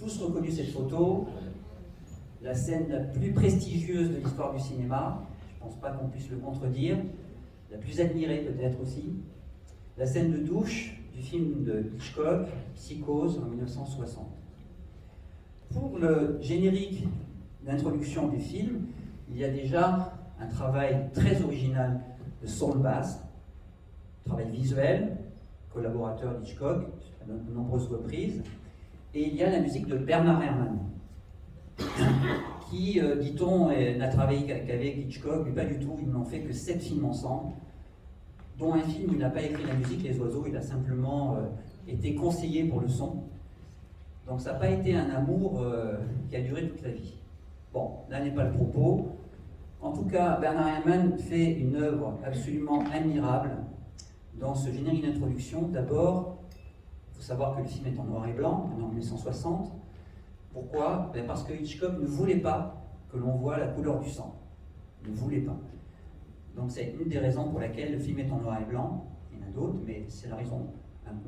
tous reconnu cette photo, la scène la plus prestigieuse de l'histoire du cinéma, je ne pense pas qu'on puisse le contredire, la plus admirée peut-être aussi, la scène de douche du film de Hitchcock, Psychose, en 1960. Pour le générique d'introduction du film, il y a déjà un travail très original de Saul Bass, travail visuel, collaborateur d'Hitchcock à de nombreuses reprises, et il y a la musique de Bernard Herrmann, qui, dit-on, n'a travaillé qu'avec Hitchcock, mais pas du tout, ils n'ont fait que 7 films ensemble, dont un film où il n'a pas écrit la musique, Les Oiseaux, il a simplement été conseiller pour le son. Donc ça n'a pas été un amour qui a duré toute la vie. Bon, là n'est pas le propos. En tout cas, Bernard Herrmann fait une œuvre absolument admirable dans ce générique d'introduction. D'abord, il faut savoir que le film est en noir et blanc, en 1960. Pourquoi? Parce que Hitchcock ne voulait pas que l'on voit la couleur du sang. Il ne voulait pas. Donc c'est une des raisons pour laquelle le film est en noir et blanc. Il y en a d'autres, mais c'est une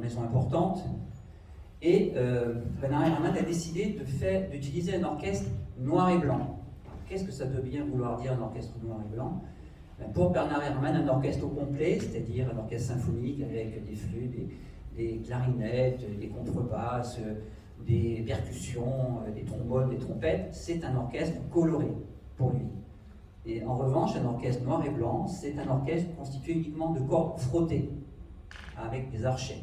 raison importante. Et Bernard Herrmann a décidé d'utiliser un orchestre noir et blanc. Qu'est-ce que ça peut bien vouloir dire un orchestre noir et blanc? Pour Bernard Herrmann, un orchestre au complet, c'est-à-dire un orchestre symphonique avec des flûtes, des clarinettes, des contrebasses, des percussions, des trombones, des trompettes, c'est un orchestre coloré pour lui. Et en revanche, un orchestre noir et blanc, c'est un orchestre constitué uniquement de cordes frottées, avec des archets.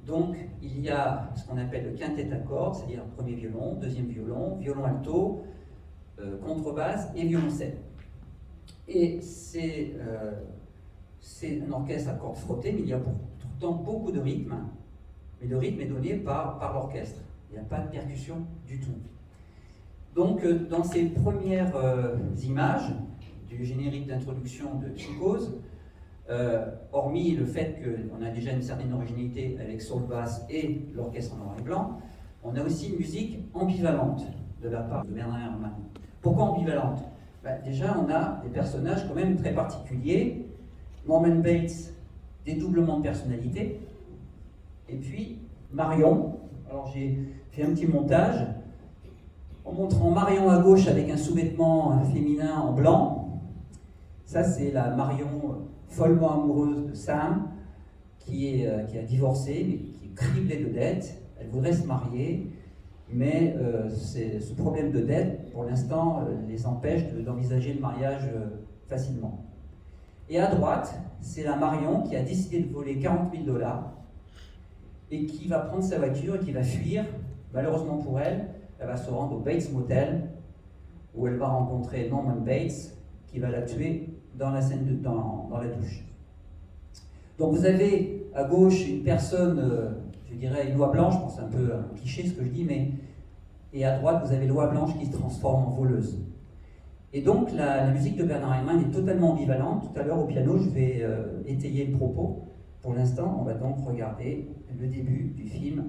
Donc, il y a ce qu'on appelle le quintet à cordes, c'est-à-dire premier violon, deuxième violon, violon alto, contrebasse et violoncelle. Et c'est un orchestre à cordes frottées, mais il y a pourtant beaucoup de rythme, mais le rythme est donné par l'orchestre. Il n'y a pas de percussion du tout. Donc, dans ces premières images du générique d'introduction de Psychose, hormis le fait qu'on a déjà une certaine originalité avec Saul Bass et l'orchestre en noir et blanc, on a aussi une musique ambivalente de la part de Bernard Herrmann. Pourquoi ambivalente? Déjà, on a des personnages quand même très particuliers. Norman Bates, dédoublement de personnalité. Et puis, Marion. Alors, j'ai fait un petit montage en montrant Marion à gauche avec un sous-vêtement féminin en blanc. Ça, c'est la Marion follement amoureuse de Sam, qui a divorcé, mais qui est criblée de dettes. Elle voudrait se marier, mais ce problème de dette, pour l'instant, les empêche d'envisager le mariage facilement. Et à droite, c'est la Marion qui a décidé de voler 40 000 $ et qui va prendre sa voiture et qui va fuir. Malheureusement pour elle, elle va se rendre au Bates Motel, où elle va rencontrer Norman Bates, qui va la tuer dans la scène dans la douche. Donc vous avez à gauche une personne, je dirais une oie blanche, je pense c'est un peu un cliché ce que je dis, et à droite vous avez l'oie blanche qui se transforme en voleuse. Et donc la musique de Bernard Herrmann est totalement ambivalente. Tout à l'heure au piano, je vais étayer le propos. Pour l'instant, on va donc regarder le début du film.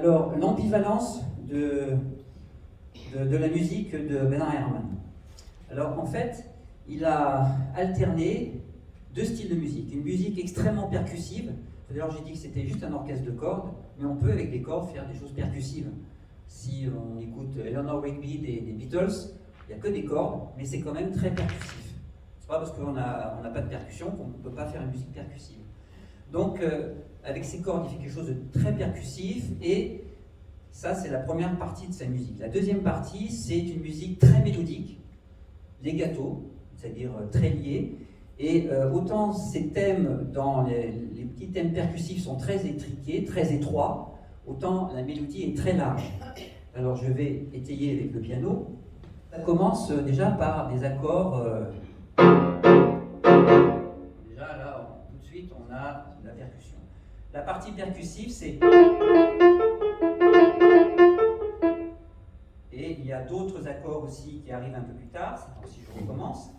Alors, l'ambivalence de la musique de Bernard Herrmann. Alors, en fait, il a alterné deux styles de musique. Une musique extrêmement percussive. D'ailleurs, j'ai dit que c'était juste un orchestre de cordes, mais on peut, avec des cordes, faire des choses percussives. Si on écoute Eleanor Rigby des Beatles, il n'y a que des cordes, mais c'est quand même très percussif. C'est pas parce qu'on n'a pas de percussion qu'on ne peut pas faire une musique percussive. Donc, avec ces cordes, il fait quelque chose de très percussif, et ça, c'est la première partie de sa musique. La deuxième partie, c'est une musique très mélodique, legato, c'est-à-dire très liée. Et autant ces thèmes, dans les petits thèmes percussifs, sont très étriqués, très étroits, autant la mélodie est très large. Alors je vais étayer avec le piano. Ça commence déjà par des accords. Déjà là, tout de suite, on a la percussion. La partie percussive, c'est. Et il y a d'autres accords aussi qui arrivent un peu plus tard. Alors, si je recommence.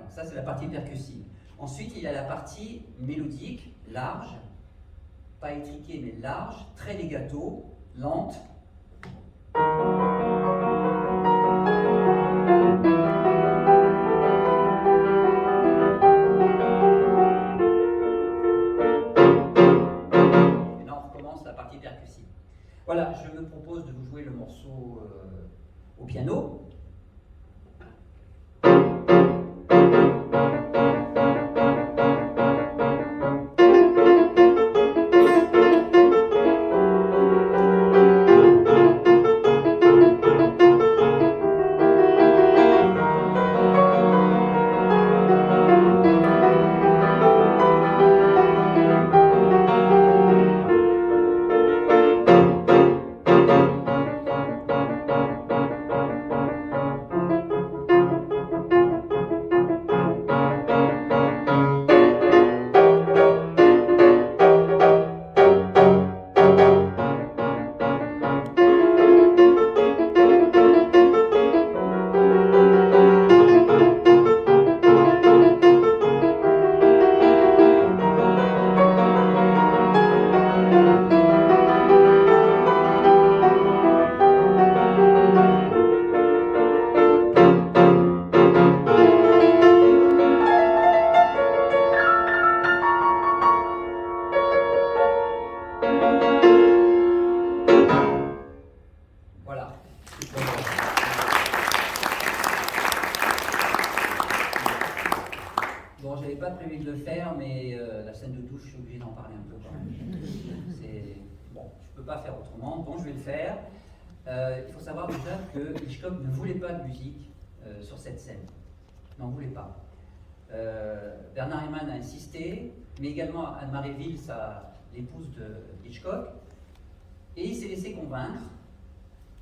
Ça, c'est la partie percussive. Ensuite, il y a la partie mélodique, large, pas étriquée, mais large, très legato, lente. Et là, on recommence la partie percussive. Voilà, je me propose de vous jouer le morceau au piano. Voilà. Bon, j'avais pas prévu de le faire, mais la scène de douche, je suis obligé d'en parler un peu quand même. Bon, je peux pas faire autrement, donc je vais le faire. Il faut savoir déjà que Hitchcock ne voulait pas de musique sur cette scène. Il n'en voulait pas. Bernard Herrmann a insisté, mais également Anne-Marie Ville, l'épouse de Hitchcock, et il s'est laissé convaincre.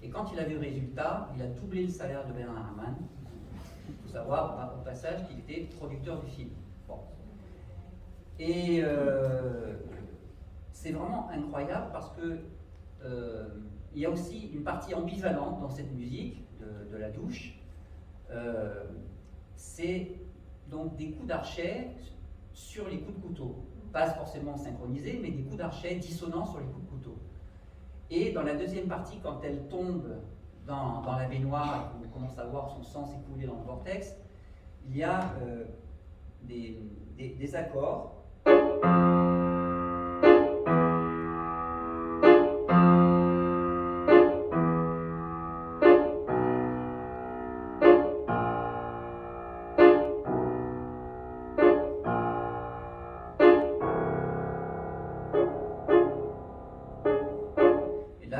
Et quand il a vu le résultat, il a doublé le salaire de Bernard Herrmann. Il faut savoir au passage qu'il était producteur du film. Bon. Et c'est vraiment incroyable parce que il y a aussi une partie ambivalente dans cette musique de la douche. C'est donc des coups d'archet sur les coups de couteau. Pas forcément synchronisés, mais des coups d'archet dissonants sur les coups de couteau. Et dans la deuxième partie, quand elle tombe dans la baignoire et qu'on commence à voir son sang s'écouler dans le vortex, il y a des accords.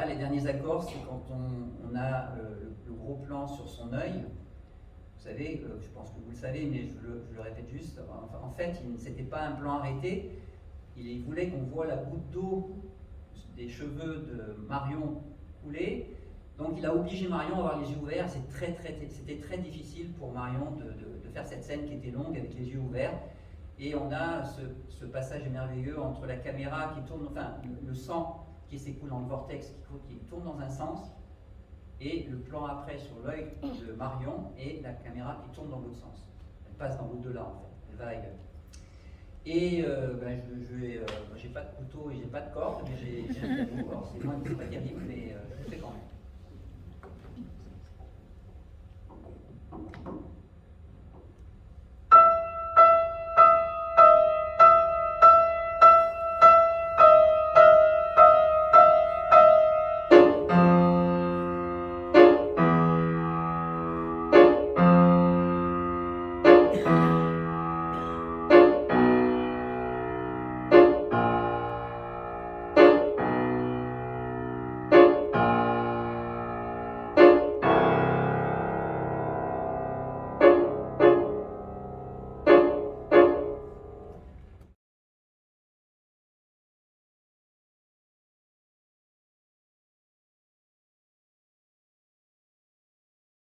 Les derniers accords, c'est quand on a le gros plan sur son œil. Vous savez, je pense que vous le savez, mais je le répète juste. Enfin, en fait, ce n'était pas un plan arrêté. Il voulait qu'on voit la goutte d'eau des cheveux de Marion couler. Donc, il a obligé Marion à avoir les yeux ouverts. C'était très difficile pour Marion de faire cette scène qui était longue avec les yeux ouverts. Et on a ce passage merveilleux entre la caméra qui tourne, enfin le sang qui s'écoule dans le vortex, qui tourne dans un sens, et le plan après sur l'œil de Marion, et la caméra qui tourne dans l'autre sens. Elle passe dans l'au-delà en fait, elle va ailleurs. Et j'ai pas de couteau et j'ai pas de corde, mais j'ai un piano. Alors c'est pas terrible, mais je le fais quand même.